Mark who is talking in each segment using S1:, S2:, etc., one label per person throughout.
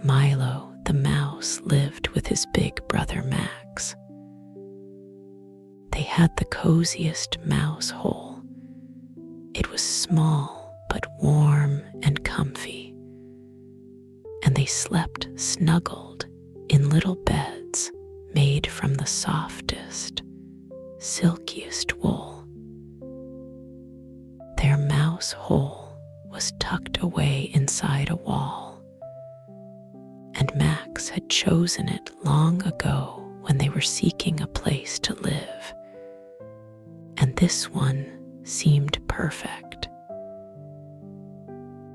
S1: Milo the mouse lived with his big brother Max. They had the coziest mouse hole. It was small but warm and comfy, and they slept snuggled in little beds made from the softest, silkiest wool. Their mouse hole was tucked away inside a wall, and Max had chosen it long ago when they were seeking a place to live, and this one seemed perfect.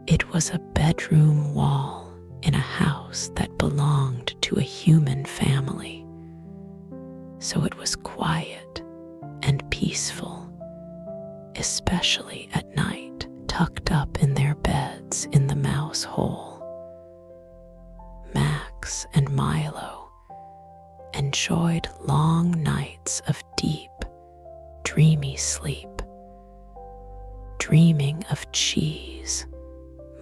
S1: It was a bedroom wall in a house that belonged to a human family, so it was quiet and peaceful, especially at night, tucked up in their beds in the mouse hole. Max and Milo enjoyed long nights of deep, dreamy sleep, dreaming of cheese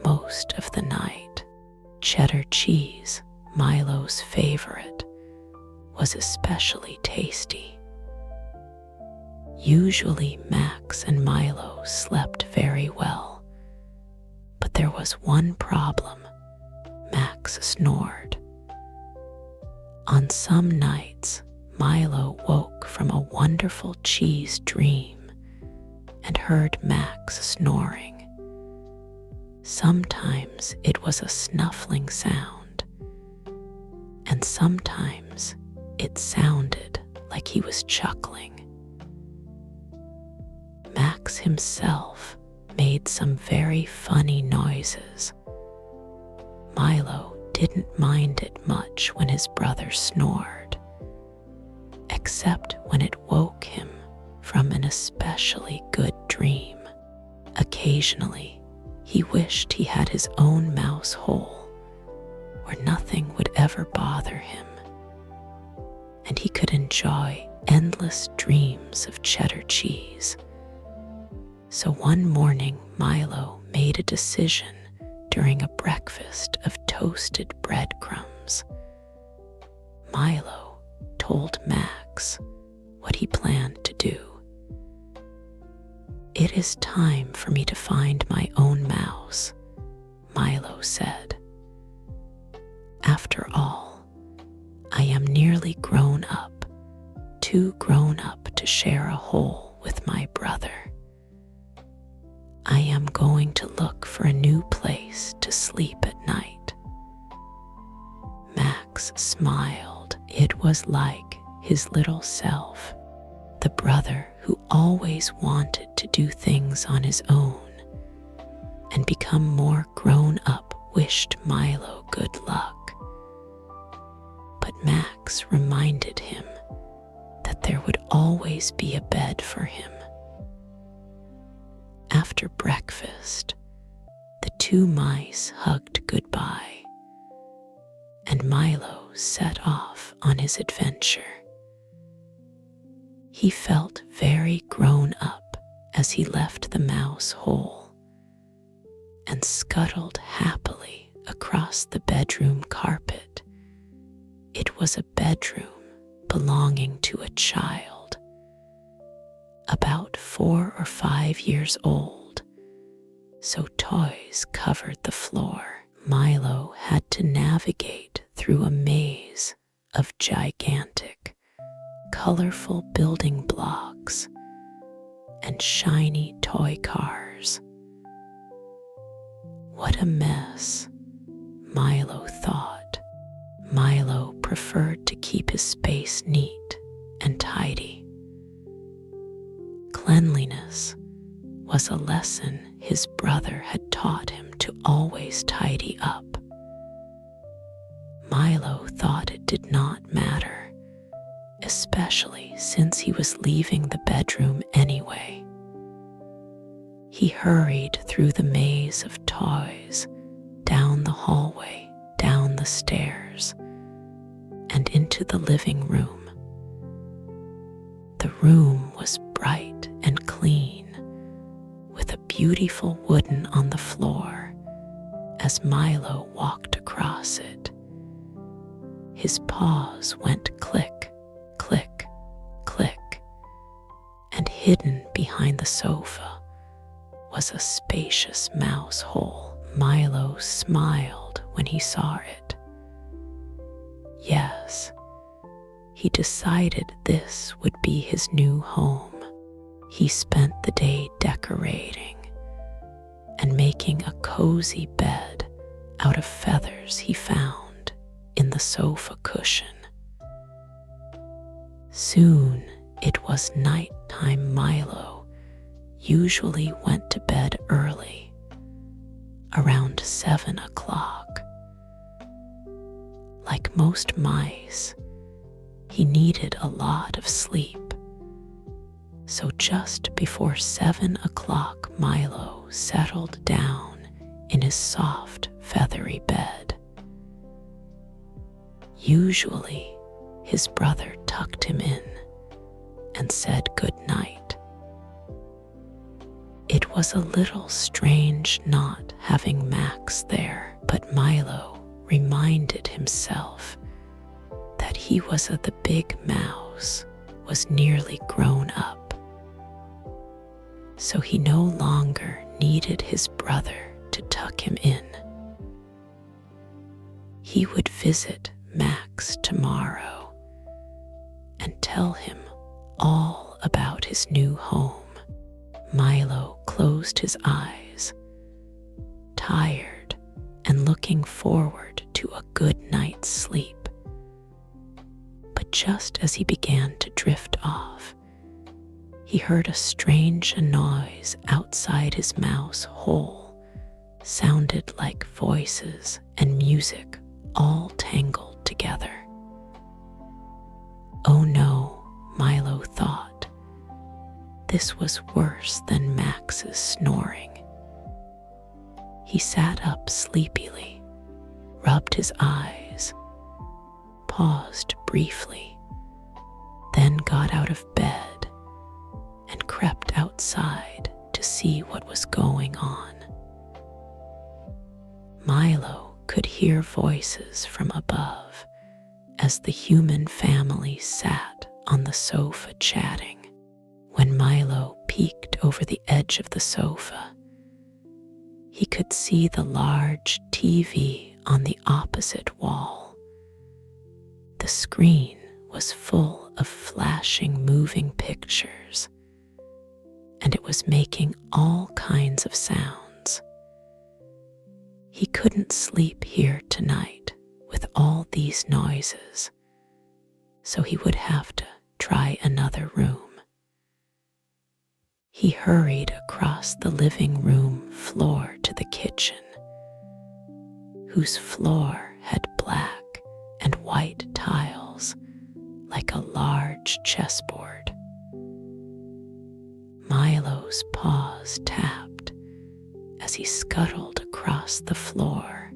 S1: most of the night. Cheddar cheese, Milo's favorite, was especially tasty. Usually Max and Milo slept very well, but there was one problem. Max snored. On some nights, Milo woke from a wonderful cheese dream and heard Max snoring. Sometimes it was a snuffling sound, and sometimes it sounded like he was chuckling. Max himself made some very funny noises. Milo didn't mind it much when his brother snored, except when it woke him from an especially good dream. Occasionally, he wished he had his own mouse hole where nothing would ever bother him, and he could enjoy endless dreams of cheddar cheese. So one morning, Milo made a decision during a breakfast of toasted breadcrumbs. Milo told Max what he planned to do. "It is time for me to find my own mouse," Milo said. "After all, I am nearly grown up, too grown up to share a hole with my brother. I am going to look for a new place to sleep at night." Max smiled. It was like his little self, the brother who always wanted to do things on his own and become more grown up, wished Milo good luck. But Max reminded him that there would always be a bed for him. After breakfast, the two mice hugged goodbye, and Milo set off on his adventure. He felt very grown up as he left the mouse hole and scuttled happily across the bedroom carpet. It was a bedroom belonging to a child, about 4 or 5 years old, so toys covered the floor. Milo had to navigate through a maze of gigantic, colorful building blocks and shiny toy cars. What a mess, Milo thought. Milo preferred to keep his space neat and tidy. Cleanliness was a lesson his brother had taught him to always tidy up. Milo thought it did not matter, especially since he was leaving the bedroom anyway. He hurried through the maze of toys, down the hallway, down the stairs, and into the living room. The room was bright and clean, with a beautiful wooden on the floor as Milo walked across it. his paws went click, click, click, and hidden behind the sofa was a spacious mouse hole. Milo smiled when he saw it. Yes, he decided this would be his new home. He spent the day decorating and making a cozy bed out of feathers he found in the sofa cushion. Soon it was nighttime. Milo usually went to bed early, around 7 o'clock. Like most mice, he needed a lot of sleep. So just before 7 o'clock, Milo settled down in his soft, feathery bed. Usually, his brother tucked him in and said good night. It was a little strange not having Max there, but Milo reminded himself that he was the big mouse, was nearly grown up. So he no longer needed his brother to tuck him in. He would visit Max tomorrow and tell him all about his new home. Milo closed his eyes, tired and looking forward to a good night's sleep. But just as he began to drift off, he heard a strange noise outside his mouse hole. Sounded like voices and music all tangled together. Oh no, Milo thought. This was worse than Max's snoring. He sat up sleepily, rubbed his eyes, paused briefly, then got out of bed and crept outside to see what was going on. Milo could hear voices from above as the human family sat on the sofa chatting. When Milo peeked over the edge of the sofa, he could see the large TV on the opposite wall. The screen was full of flashing, moving pictures, and it was making all kinds of sounds. He couldn't sleep here tonight with all these noises, so he would have to try another room. He hurried across the living room floor to the kitchen, whose floor had black and white tiles like a large chessboard. Milo's paws tapped as he scuttled across the floor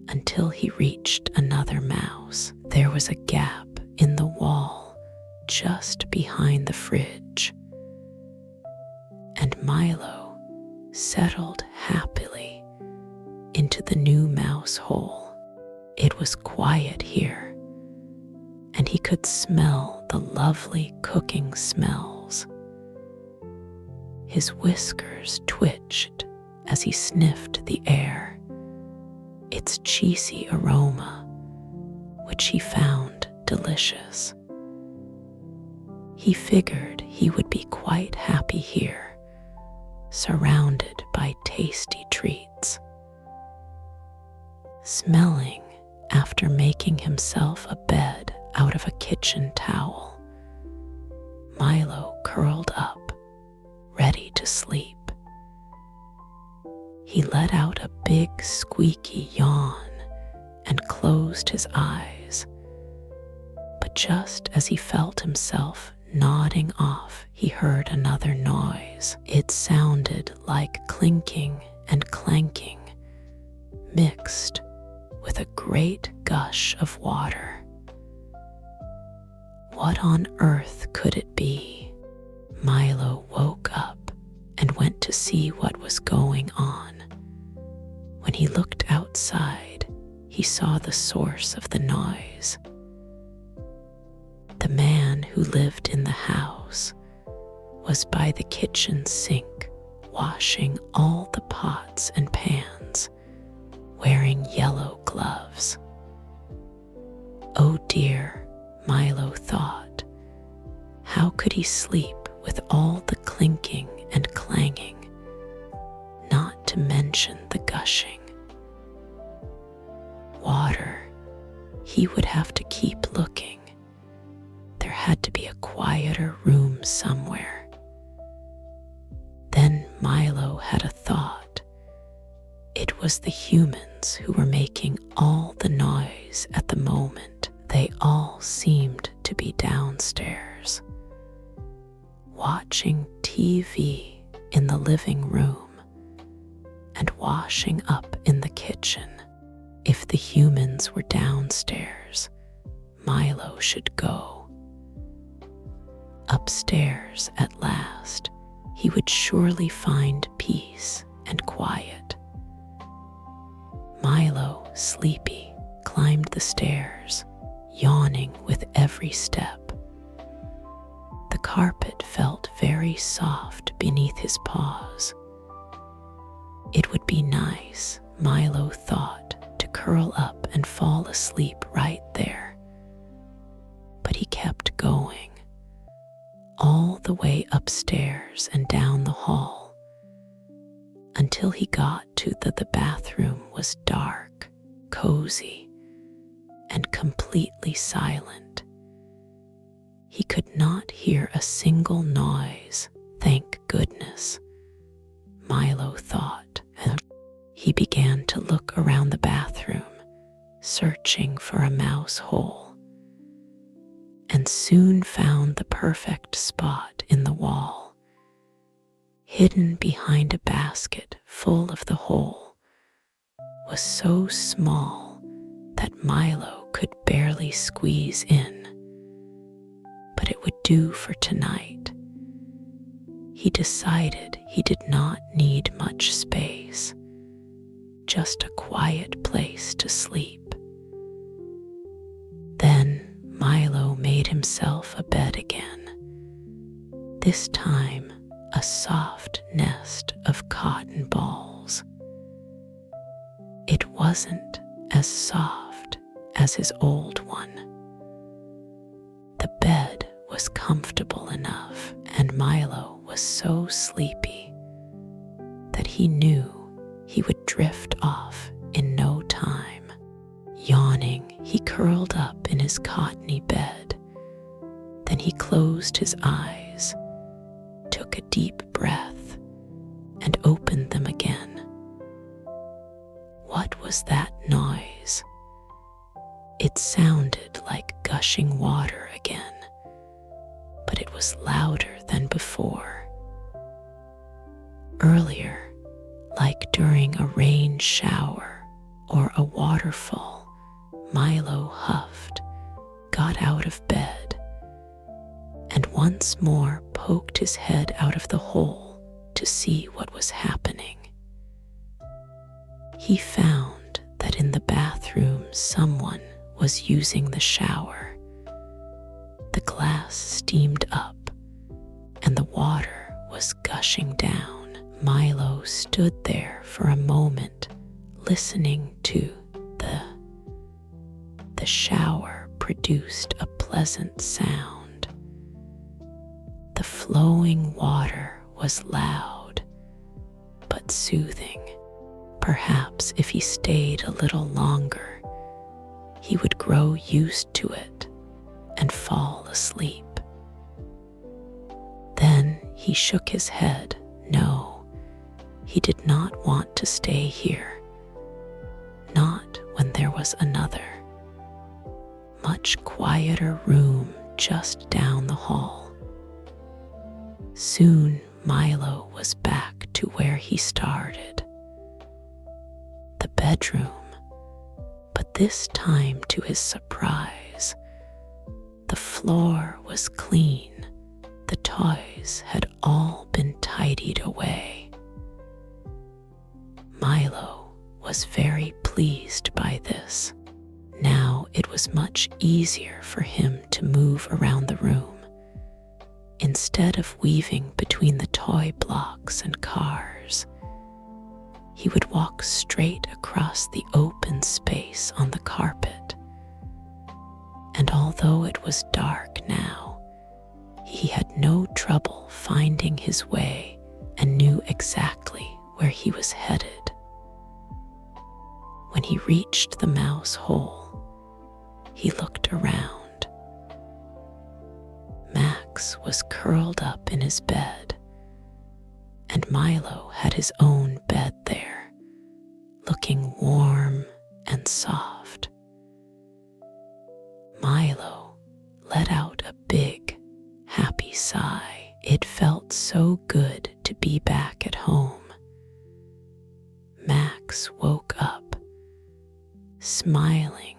S1: until he reached another mouse. There was a gap in the wall just behind the fridge, and Milo settled happily into the new mouse hole. It was quiet here, and he could smell the lovely cooking smells. His whiskers twitched as he sniffed the air, its cheesy aroma, which he found delicious. He figured he would be quite happy here, surrounded by tasty treats. Smelling after making himself a bed out of a kitchen towel, Milo curled up, ready to sleep. He let out a big squeaky yawn and closed his eyes. But just as he felt himself nodding off, he heard another noise. It sounded like clinking and clanking, mixed with a great gush of water. What on earth could it be? Milo woke up and went to see what was going on. When he looked outside, he he saw the source of the noise. The man who lived in the house was by the kitchen sink, washing all the pots and pans, wearing yellow gloves. Oh dear, Milo thought. How could he sleep with all the clinking and clanging, not to mention the gushing? Water. He would have to keep looking. There had to be a quieter room somewhere. Then Milo had a thought. It was the humans who were making all the noise at the moment. They all seemed to be downstairs, watching TV in the living room and washing up in the kitchen. If the humans were downstairs, Milo should go. Upstairs at last, he would surely find peace and quiet. Milo, sleepy, climbed the stairs, yawning with every step. The carpet felt very soft beneath his paws. It would be nice, Milo thought, to curl up and fall asleep right there. But he kept going, all the way upstairs and down the hall, until he got to the bathroom was dark, cozy, and completely silent. He could not hear a single noise, thank goodness, Milo thought, and he began to look around the bathroom, searching for a mouse hole, and soon found the perfect spot in the wall. Hidden behind a basket full of the hole was so small that Milo could barely squeeze in. But it would do for tonight. He decided he did not need much space, just a quiet place to sleep. Then Milo made himself a bed again, this time a soft nest of cotton balls. It wasn't as soft as his old one. The bed was comfortable enough, and Milo was so sleepy that he knew he would drift off in no time. Yawning, he curled up in his cottony bed. Then he closed his eyes, took a deep breath, and opened them again. What was that noise? It sounded like gushing water again, but it was louder than before. Earlier, like during a rain shower or a waterfall, Milo huffed, got out of bed, and once more poked his head out of the hole to see what was happening. He found that in the bathroom someone was using the shower. The glass steamed up, and the water was gushing down. Milo stood there for a moment, listening to the shower produced a pleasant sound. The flowing water was loud, but soothing. Perhaps if he stayed a little longer, he would grow used to it and fall asleep. Then he shook his head. No, he did not want to stay here. Not when there was another, much quieter room just down the hall. Soon Milo was back to where he started, the bedroom. But this time, to his surprise, the floor was clean. The toys had all been tidied away. Milo was very pleased. pleased by this. Now it was much easier for him to move around the room. Instead of weaving between the toy blocks and cars, he would walk straight across the open space on the carpet. And although it was dark now, he had no trouble finding his way and knew exactly where he was headed. When he reached the mouse hole, he looked around. Max was curled up in his bed, and Milo had his own bed there, looking warm and soft. Milo let out a big, happy sigh. It felt so good to be back at home. Max woke up, smiling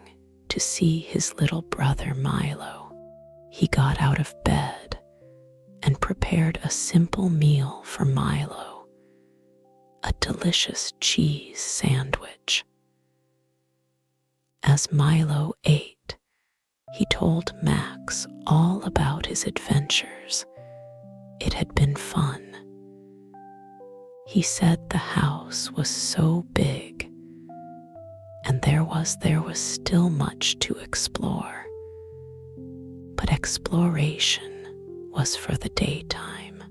S1: to see his little brother Milo. He got out of bed and prepared a simple meal for Milo, a delicious cheese sandwich. As Milo ate, he told Max all about his adventures. It had been fun. He said the house was so big, and there was still much to explore. But exploration was for the daytime.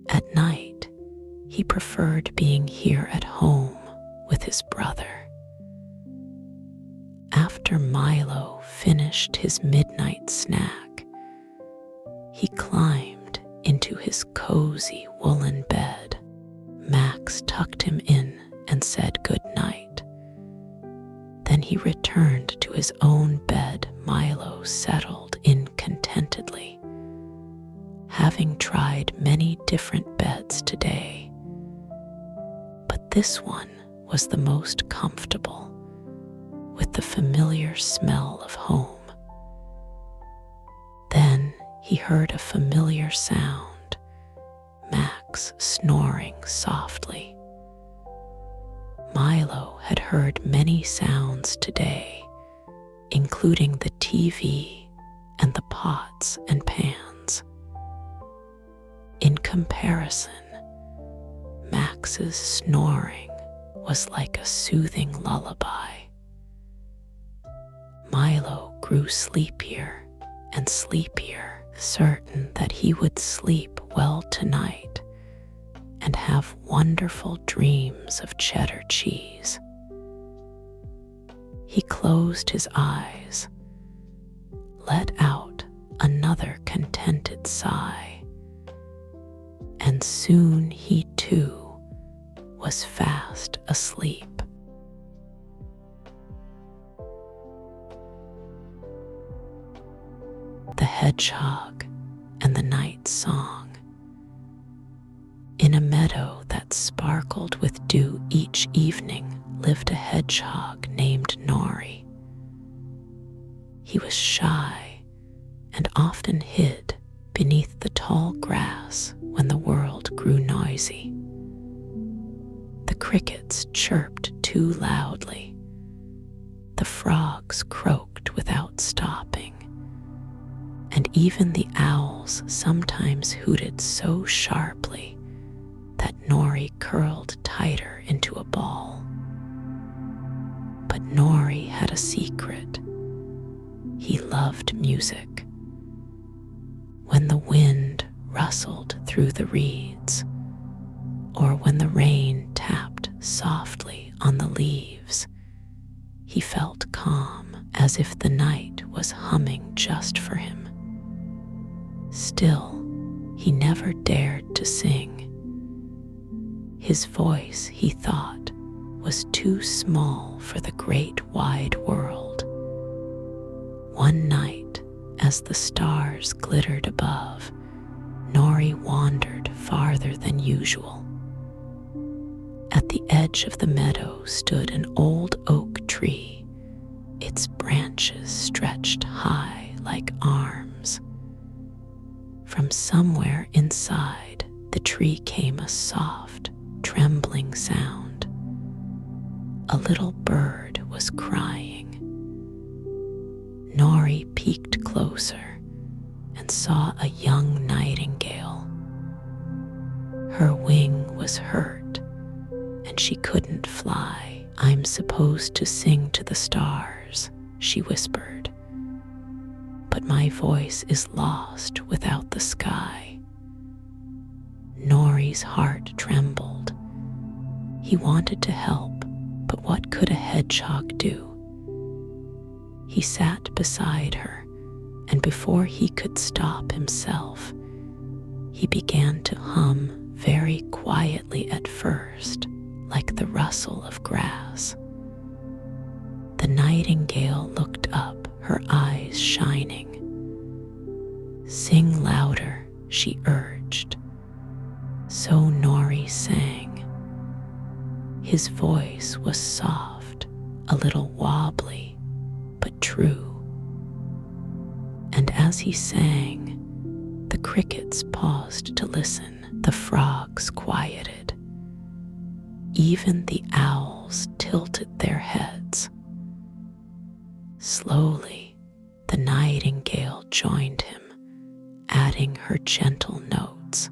S1: At night, he preferred being here at home with his brother. After Milo finished his midnight snack, he climbed into his cozy woolen bed. Max tucked him in and said good night. Then he returned to his own bed. Milo settled in contentedly, having tried many different beds today. But this one was the most comfortable, with the familiar smell of home. Then he heard a familiar sound, Max snoring softly. Milo had heard many sounds today, including the TV and the pots and pans. In comparison, Max's snoring was like a soothing lullaby. Milo grew sleepier and sleepier, certain that he would sleep well tonight and have wonderful dreams of cheddar cheese. He closed his eyes, let out another contented sigh, and soon he too was fast asleep. The Hedgehog and the Night Song. In a meadow that sparkled with dew each evening lived a hedgehog named Nori. He was shy and often hid beneath the tall grass when the world grew noisy. The crickets chirped too loudly. The frogs croaked without stopping. And even the owls sometimes hooted so sharply that Nori curled tighter into a ball. But Nori had a secret. He loved music. When the wind rustled through the reeds, or when the rain tapped softly on the leaves, he felt calm, as if the night was humming just for him. Still, he never dared to sing. His voice, he thought, was too small for the great wide world. One night, as the stars glittered above, Nori wandered farther than usual. At the edge of the meadow stood an old oak tree, its branches stretched high like arms. From somewhere inside the tree came a soft, trembling sound. A little closer and saw a young nightingale. Her wing was hurt and she couldn't fly. "I'm supposed to sing to the stars," she whispered, "but my voice is lost without the sky." Nori's heart trembled. He wanted to help, but what could a hedgehog do? He sat beside her, and before he could stop himself, he began to hum very quietly at first, like the rustle of grass. The nightingale looked up, her eyes shining. "Sing louder," she urged. So Nori sang. His voice was soft, a little wobbly, but true. And as he sang, the crickets paused to listen, the frogs quieted. Even the owls tilted their heads. Slowly, the nightingale joined him, adding her gentle notes.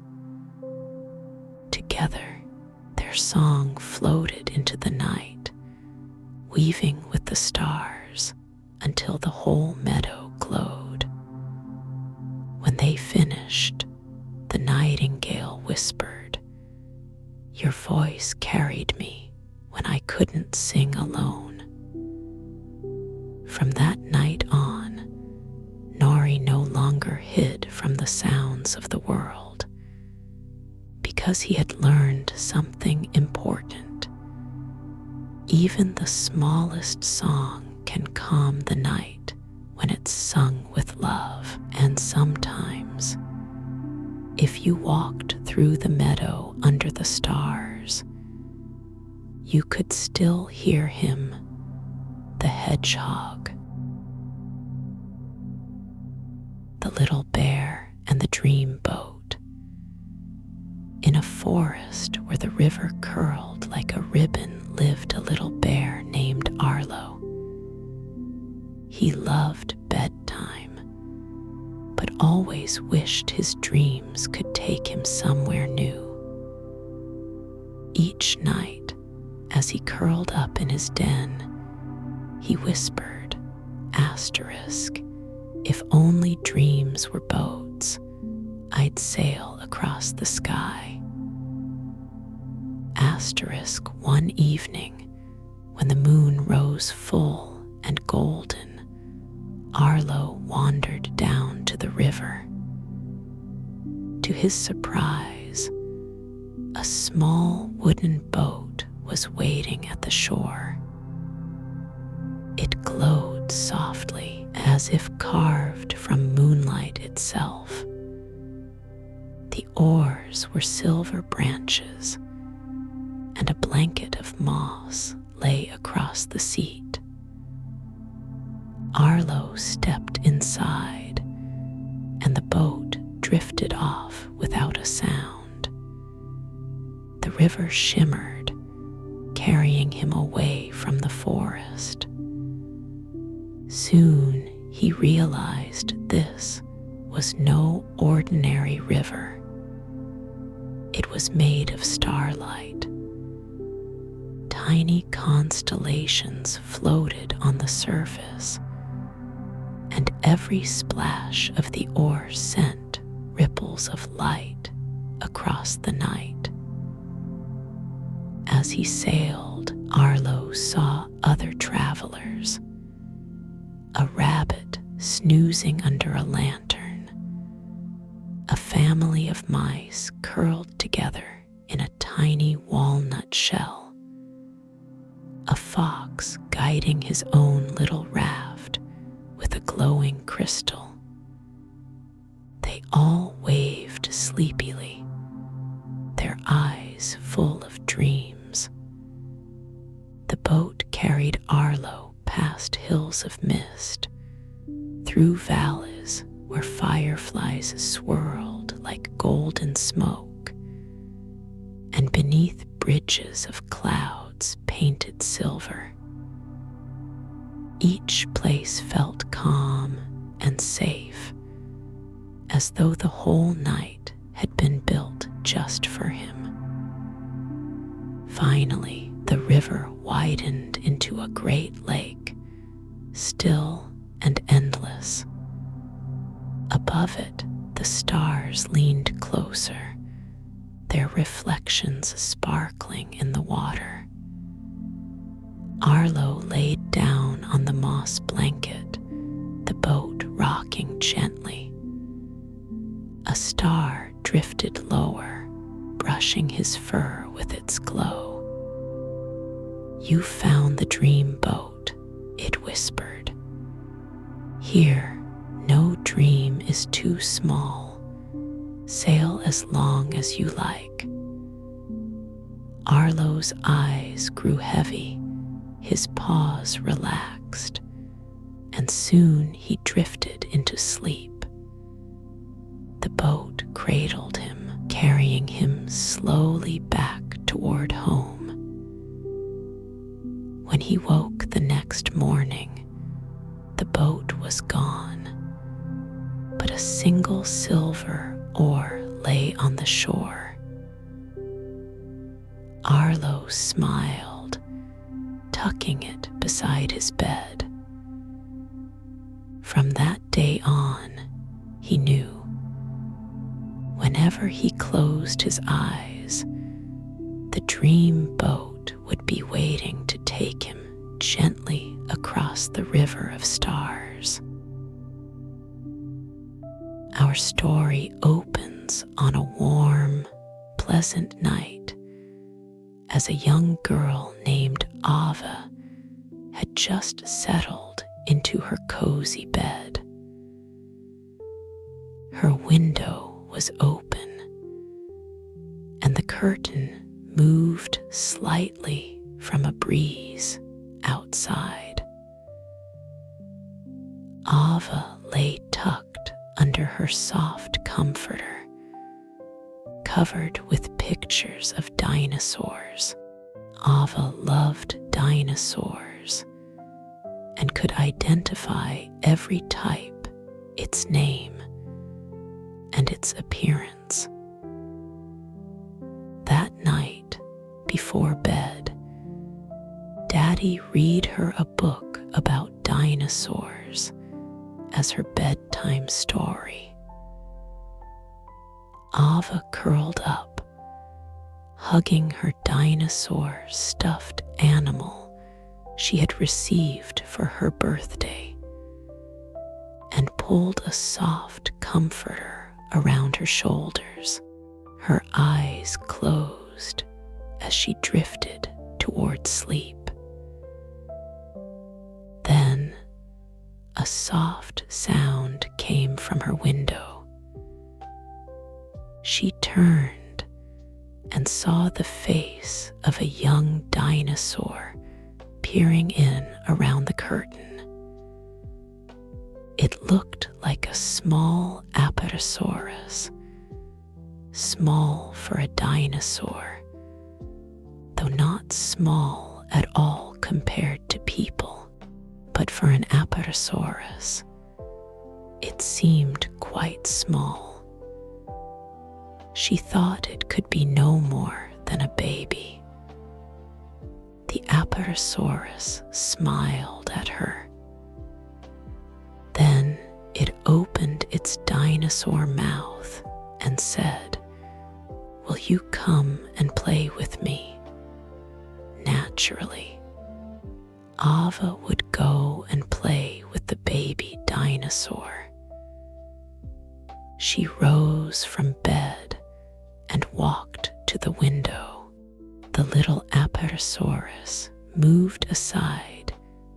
S1: Together, their song floated into the night, weaving with the stars until the whole meadow glowed. When they finished, the nightingale whispered, "Your voice carried me when I couldn't sing alone." From that night on, Nori no longer hid from the sounds of the world, because he had learned something important. Even the smallest song can calm the night when it's sung with love. And sometimes, if you walked through the meadow under the stars, you could still hear him, the hedgehog, the little bear, and the dream boat. In a forest where the river curled like a ribbon lived a little bear named Arlo. He loved bedtime, but always wished his dreams could take him somewhere new. Each night, as he curled up in his den, he whispered, asterisk, "If only dreams were boats, I'd sail across the sky." Asterisk, one evening, when the moon rose full and golden, Arlo wandered down to the river. To his surprise, a small wooden boat was waiting at the shore. It glowed softly as if carved from moonlight itself. The oars were silver branches, and a blanket of moss lay across the seat. Arlo stepped inside, and the boat drifted off without a sound. The river shimmered, carrying him away from the forest. Soon he realized this was no ordinary river. It was made of starlight. Tiny constellations floated on the surface, and every splash of the oar sent ripples of light across the night. As he sailed, Arlo saw other travelers. A rabbit snoozing under a lantern, a family of mice curled together in a tiny walnut shell, a fox guiding his own little raft with a glowing crystal. They all waved sleepily, their eyes full of dreams. The boat carried Arlo past hills of mist, through valleys where fireflies swirled like golden smoke, and beneath bridges of clouds painted silver. Each place felt calm and safe, as though the whole night had been built just for him. Finally, the river widened into a great lake, still and endless. Above it, the stars leaned closer, their reflections sparkling in the water. Arlo laid down on the moss blanket, the boat rocking gently. A star drifted lower, brushing his fur with its glow. "You found the dream boat," it whispered. "Here, no dream is too small. Sail as long as you like." Arlo's eyes grew heavy, his paws relaxed, and soon he drifted into sleep. The boat cradled him, carrying him slowly back toward home. When he woke the next morning, the boat was gone, but a single silver oar lay on the shore. Arlo smiled, tucking it beside his bed. From that day on, he knew, whenever he closed his eyes, the dream boat would be waiting to take him gently across the river of stars. Our story opens on a warm, pleasant night as a young girl named Ava had just settled into her cozy bed. Her window was open, and the curtain moved slightly from a breeze outside. Ava lay tucked under her soft comforter, covered with pictures of dinosaurs. Ava loved dinosaurs and could identify every type, its name, and its appearance. That night, before bed, Daddy read her a book about dinosaurs as her bedtime story. Ava curled up, hugging her dinosaur stuffed animal she had received for her birthday, and pulled a soft comforter around her shoulders. Her eyes closed as she drifted toward sleep. Then a soft sound came from her window. She turned and saw the face of a young dinosaur peering in around the curtain. It looked like a small apatosaurus, small for a dinosaur, though not small at all compared to people. But for an apatosaurus, it seemed quite small. She thought it could be no more than a baby. The apatosaurus smiled at her. Then it opened its dinosaur mouth and said, "Will you come and play with me?" Naturally, Ava would go and play with the baby dinosaur. She rose from bed and walked to the window. The little apatosaurus moved aside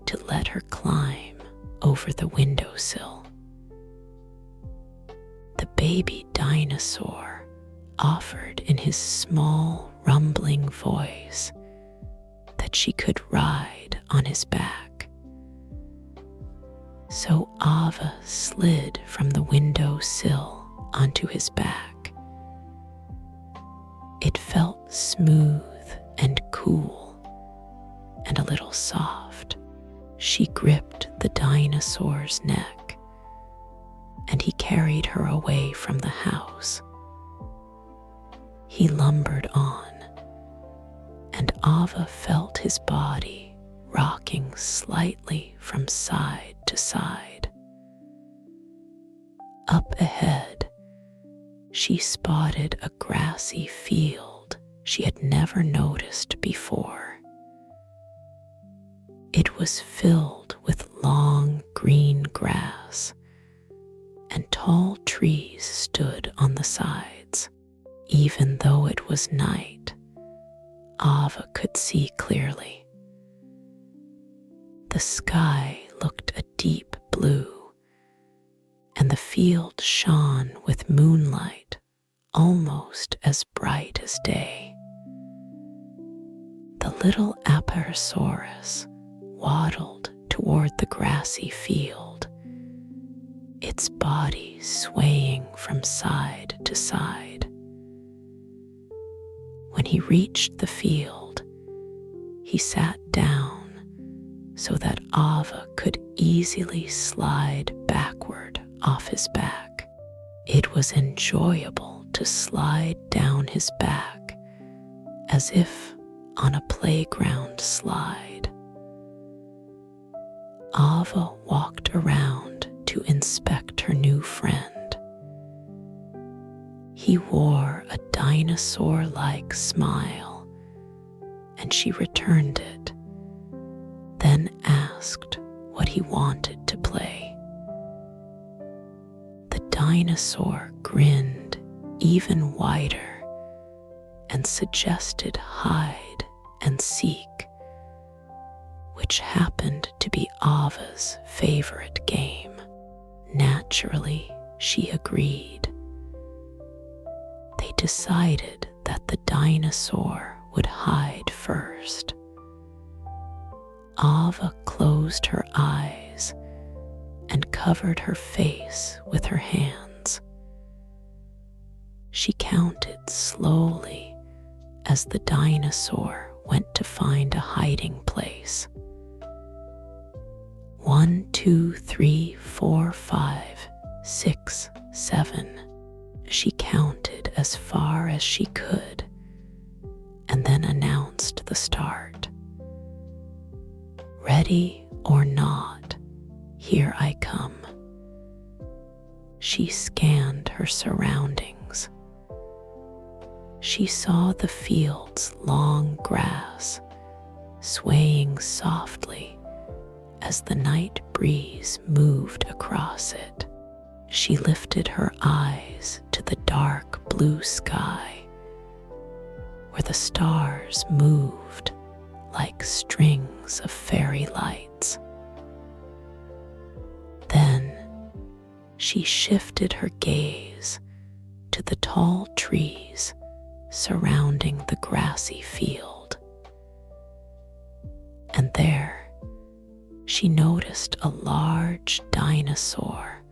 S1: to let her climb over the windowsill. The baby dinosaur offered in his small, rumbling voice that she could ride on his back. So Ava slid from the windowsill onto his back. It felt smooth and cool and a little soft. She gripped the dinosaur's neck, carried her away from the house. He lumbered on, and Ava felt his body rocking slightly from side to side. Up ahead, she spotted a grassy field she had never noticed before. It was filled with long green grass, and tall trees stood on the sides. Even though it was night, Ava could see clearly. The sky looked a deep blue, and the field shone with moonlight almost as bright as day. The little Apatosaurus waddled toward the grassy field, its body swaying from side to side. When he reached the field, he sat down so that Ava could easily slide backward off his back. It was enjoyable to slide down his back as if on a playground slide. Ava walked around to inspect her new friend. He wore a dinosaur-like smile, and she returned it, then asked what he wanted to play. The dinosaur grinned even wider and suggested hide and seek, which happened to be Ava's favorite game. Naturally, she agreed. They decided that the dinosaur would hide first. Ava closed her eyes and covered her face with her hands. She counted slowly as the dinosaur went to find a hiding place. 1, 2, 3, 4, 5, 6, 7. She counted as far as she could and then announced the start. Ready or not, here I come. She scanned her surroundings. She saw the field's long grass swaying softly as the night breeze moved across it. She lifted her eyes to the dark blue sky, where the stars moved like strings of fairy lights. Then she shifted her gaze to the tall trees surrounding the grassy field. And there, she noticed a large dinosaur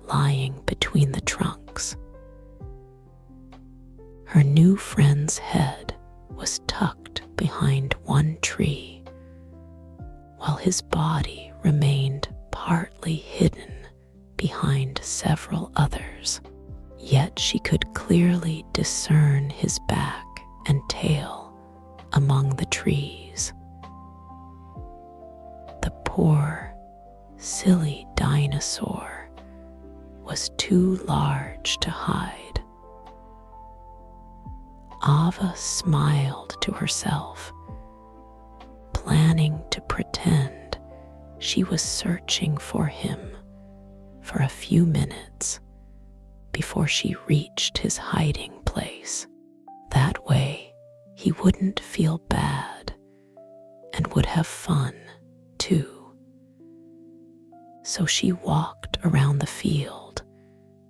S1: lying between the trunks. Her new friend's head was tucked behind one tree, while his body remained partly hidden behind several others. Yet she could clearly discern his back and tail among the trees. The poor, silly dinosaur was too large to hide. Ava smiled to herself, planning to pretend she was searching for him for a few minutes before she reached his hiding place. That way, he wouldn't feel bad and would have fun too. So she walked around the field,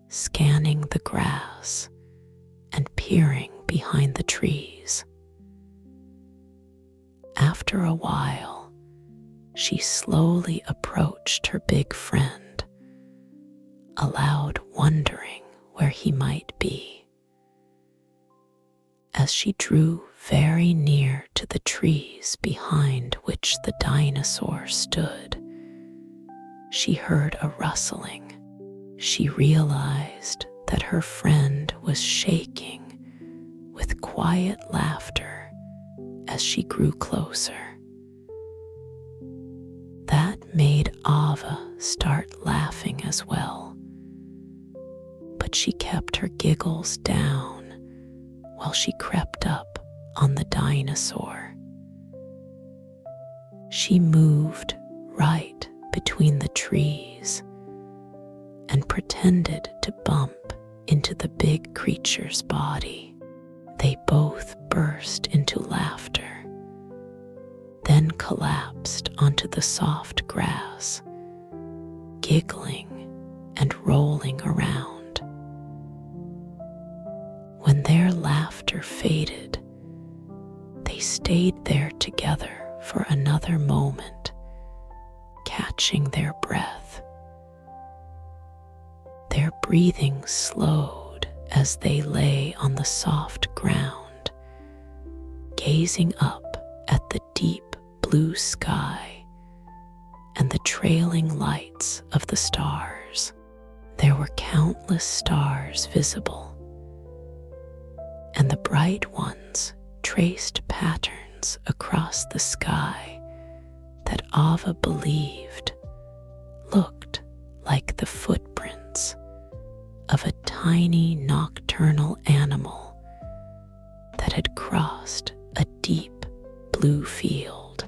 S1: scanning the grass and peering behind the trees. After a while, she slowly approached her big friend, aloud wondering where he might be. As she drew very near to the trees behind which the dinosaur stood, she heard a rustling. She realized that her friend was shaking with quiet laughter as she grew closer. That made Ava start laughing as well, but she kept her giggles down while she crept up on the dinosaur. She moved right between the trees and pretended to bump into the big creature's body. They both burst into laughter, then collapsed onto the soft grass, giggling and rolling around. When their laughter faded, they stayed there together for another moment, catching their breath. Their breathing slowed as they lay on the soft ground, gazing up at the deep blue sky and the trailing lights of the stars. There were countless stars visible, and the bright ones traced patterns across the sky that Ava believed looked like the footprints of a tiny nocturnal animal that had crossed a deep blue field.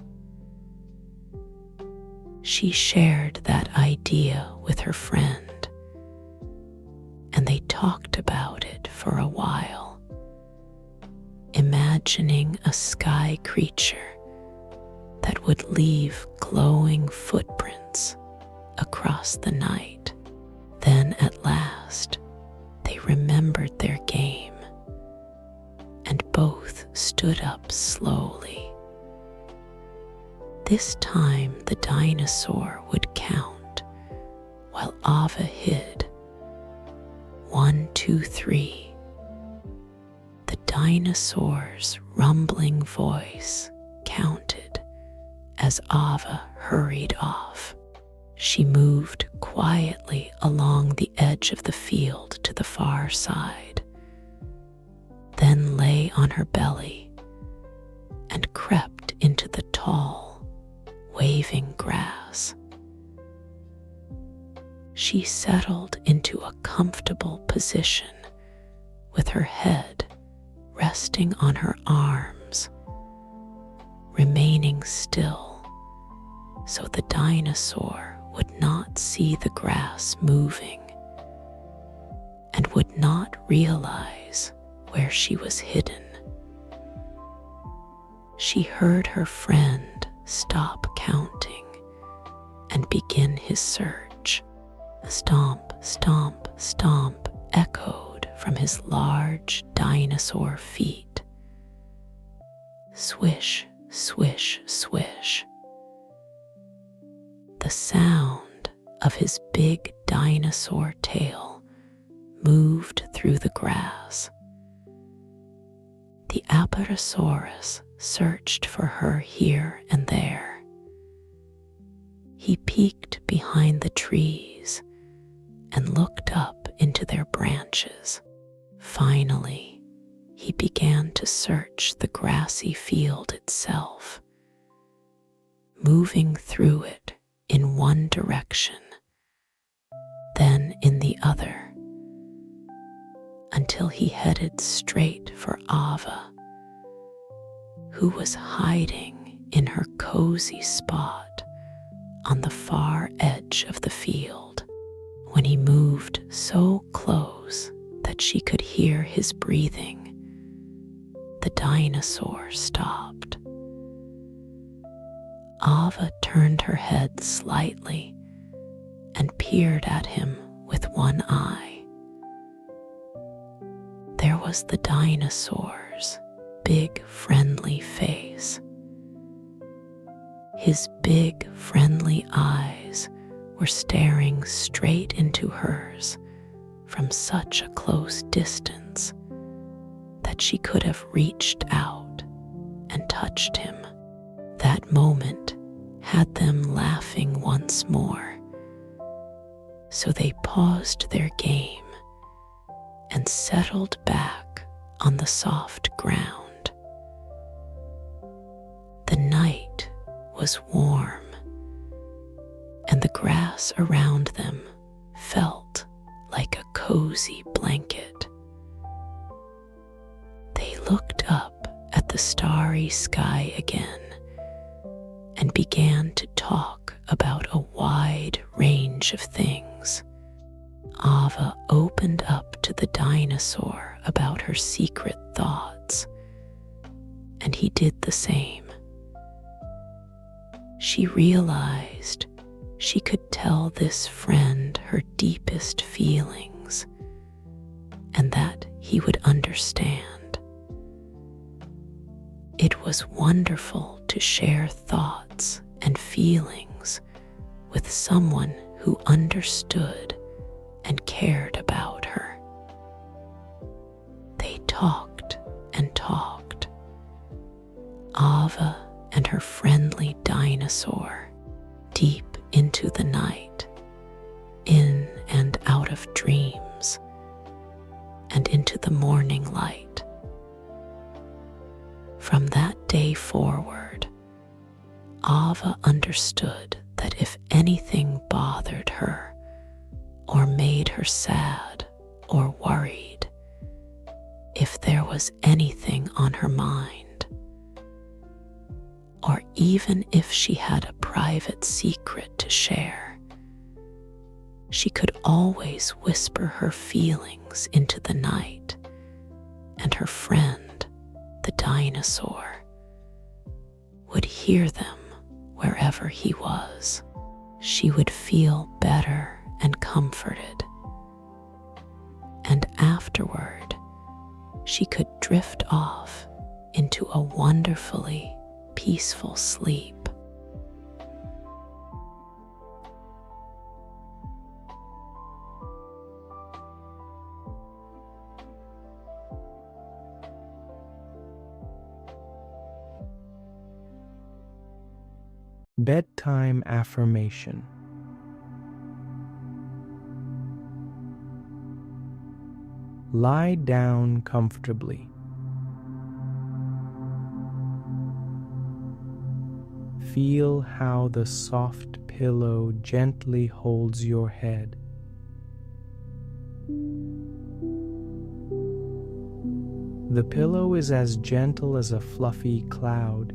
S1: She shared that idea with her friend, and they talked about it for a while, imagining a sky creature that would leave glowing footprints across the night. Then at last, they remembered their game, and both stood up slowly. This time the dinosaur would count while Ava hid. 1, 2, 3. The dinosaur's rumbling voice counted as Ava hurried off. She moved quietly along the edge of the field to the far side, then lay on her belly and crept into the tall, waving grass. She settled into a comfortable position with her head resting on her arms, remaining still so the dinosaur would not see the grass moving and would not realize where she was hidden. She heard her friend stop counting and begin his search. Stomp, stomp, stomp echoed from his large dinosaur feet. Swish, swish, swish. The sound of his big dinosaur tail moved through the grass. The Apatosaurus searched for her here and there. He peeked behind the trees and looked up into their branches. Finally, he began to search the grassy field itself, moving through it in one direction, then in the other, until he headed straight for Ava, who was hiding in her cozy spot on the far edge of the field. When he moved so close that she could hear his breathing, the dinosaur stopped. Ava turned her head slightly and peered at him with one eye. There was the dinosaur's big friendly face. His big friendly eyes were staring straight into hers from such a close distance that she could have reached out and touched him. That moment had them laughing once more, So they paused their game and settled back on the soft ground. The night was warm, and the grass around them felt like a cozy blanket. They looked up at the starry sky again and began to talk about a wide range of things. Ava opened up to the dinosaur about her secret thoughts, and he did the same. She realized she could tell this friend her deepest feelings and that he would understand. It was wonderful to share thoughts and feelings with someone who understood and cared about her. They talked and talked. Ava and her friendly dinosaur, deep into the night, in and out of dreams, and into the morning light. From that day forward, Ava understood that if anything bothered her or made her sad or worried, if there was anything on her mind, or even if she had a private secret to share, she could always whisper her feelings into the night, and her friend, the dinosaur, would hear them wherever he was. She would feel better and comforted, and afterward she could drift off into a wonderfully peaceful sleep.
S2: Bedtime affirmation. Lie down comfortably. Feel how the soft pillow gently holds your head. The pillow is as gentle as a fluffy cloud,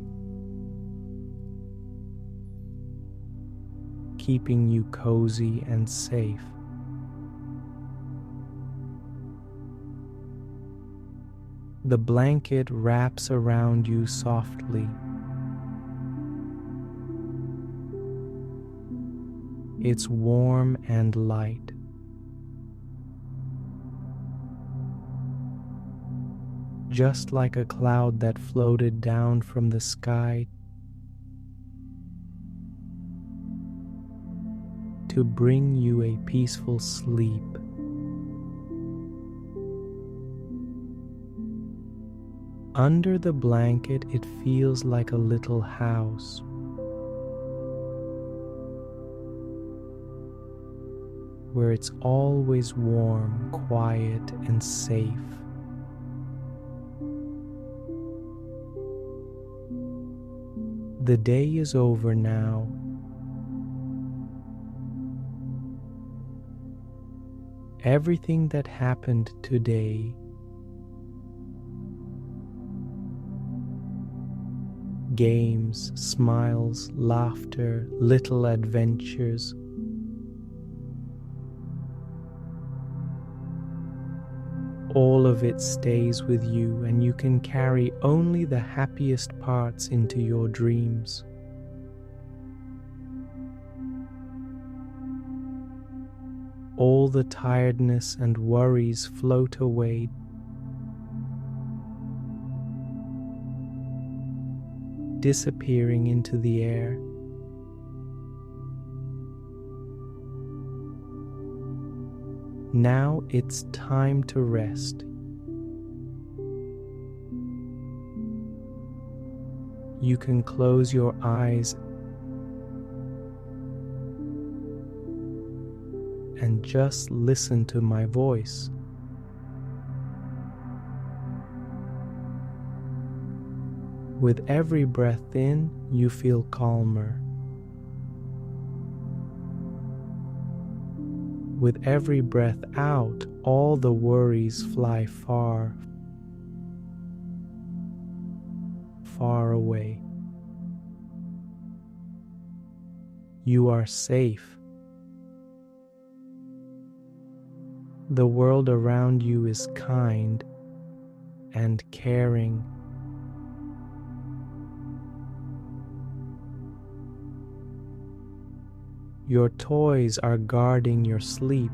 S2: keeping you cozy and safe. The blanket wraps around you softly. It's warm and light. Just like a cloud that floated down from the sky to bring you a peaceful sleep. Under the blanket, it feels like a little house. Where it's always warm, quiet, and safe. The day is over now. Everything that happened today games, smiles, laughter, little adventures all of it stays with you, and you can carry only the happiest parts into your dreams. All the tiredness and worries float away, disappearing into the air. Now it's time to rest. You can close your eyes and just listen to my voice. With every breath in, you feel calmer. With every breath out, all the worries fly far, far away. You are safe. The world around you is kind and caring. Your toys are guarding your sleep.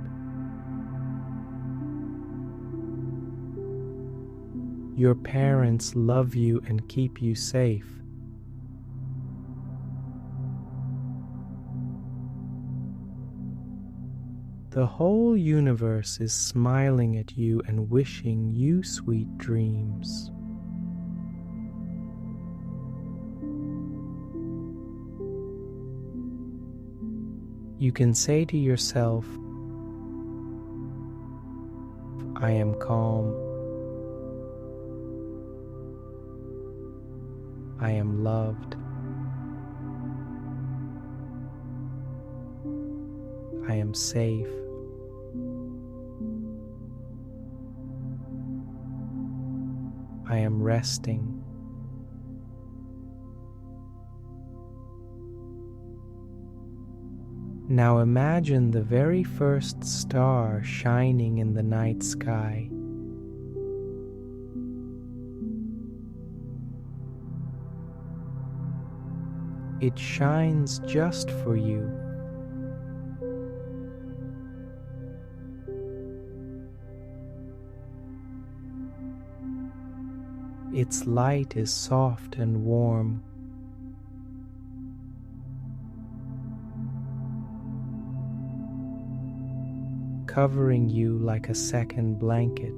S2: Your parents love you and keep you safe. The whole universe is smiling at you and wishing you sweet dreams. You can say to yourself, I am calm. I am loved. I am safe. I am resting. Now imagine the very first star shining in the night sky. It shines just for you. Its light is soft and warm. Covering you like a second blanket.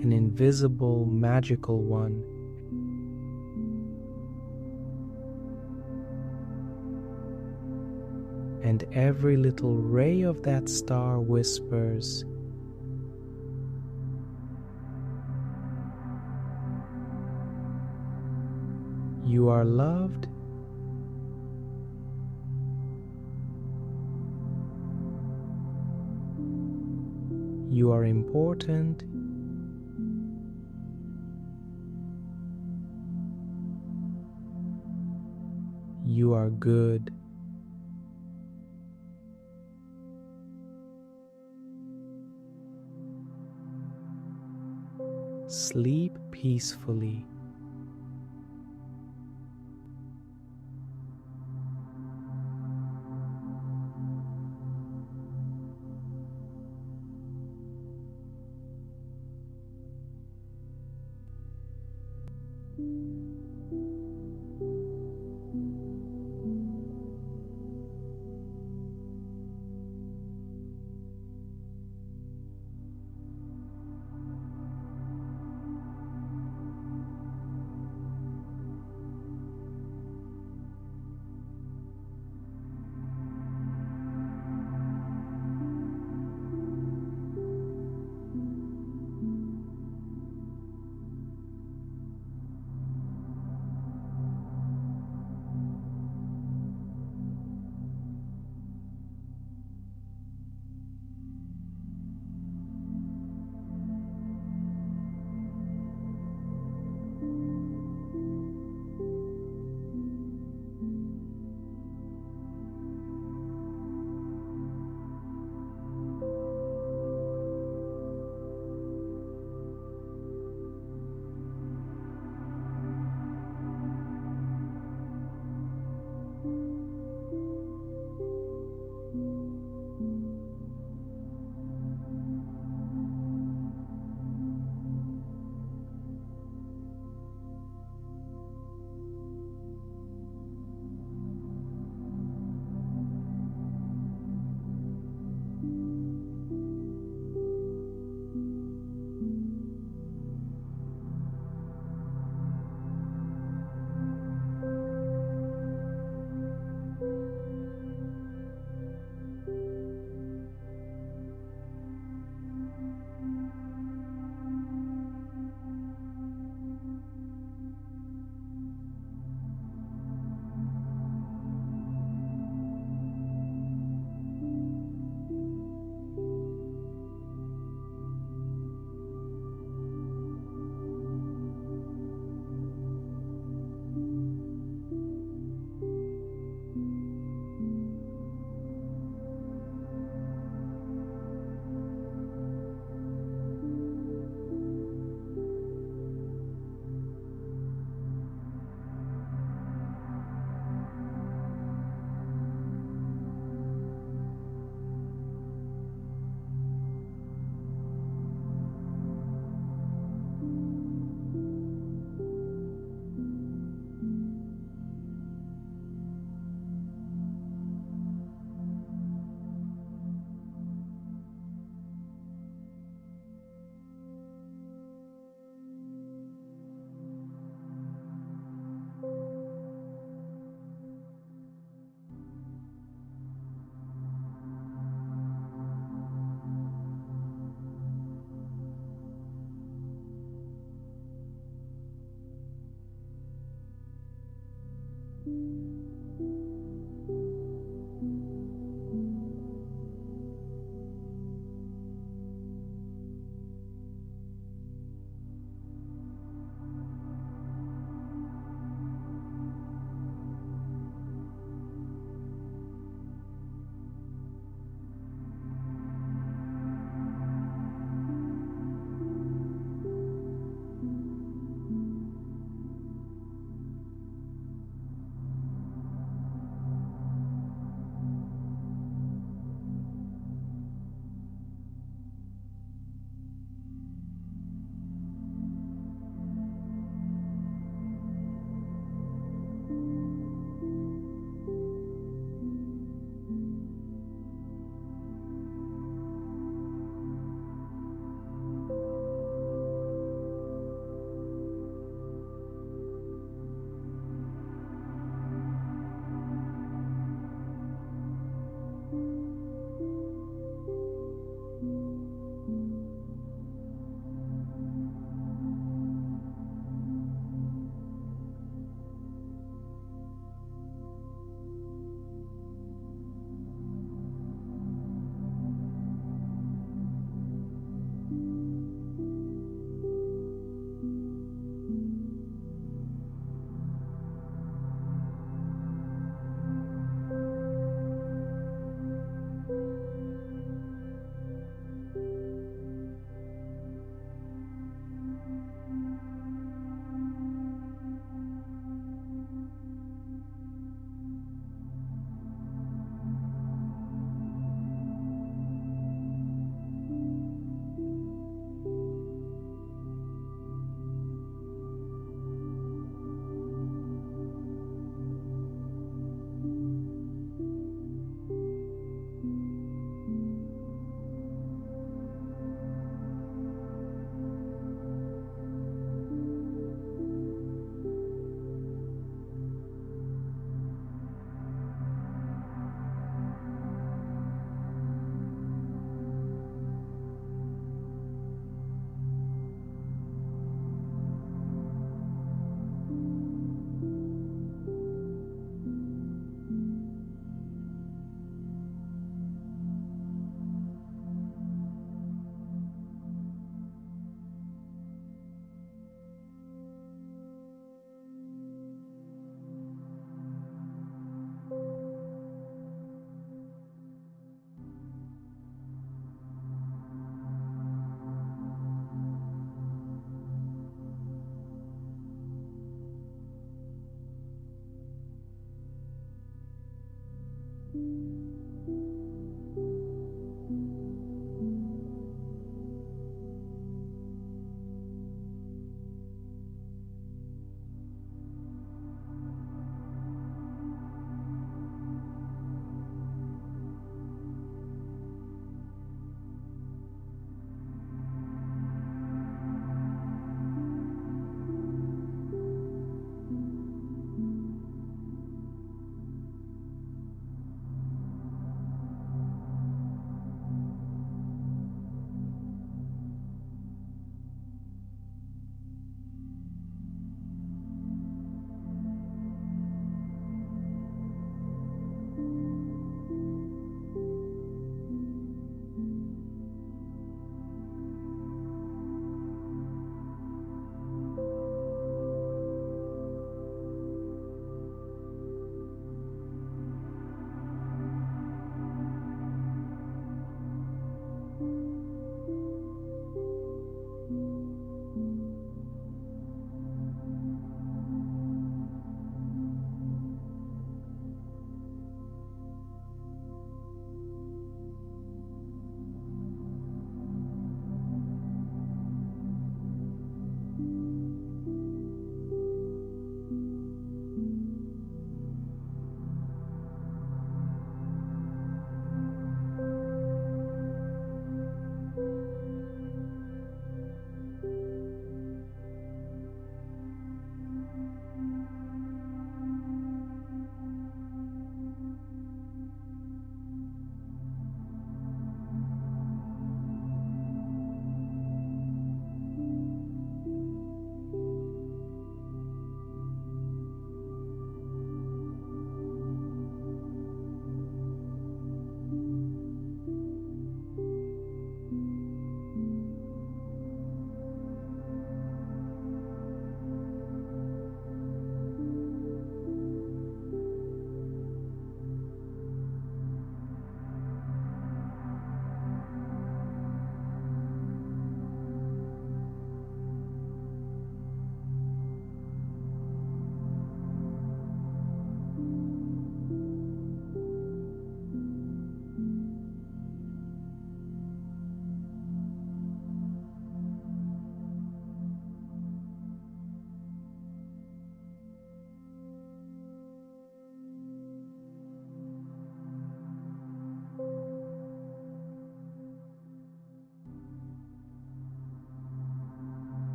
S2: An invisible, magical one. And every little ray of that star whispers, you are loved. You are important. You are good. Sleep peacefully.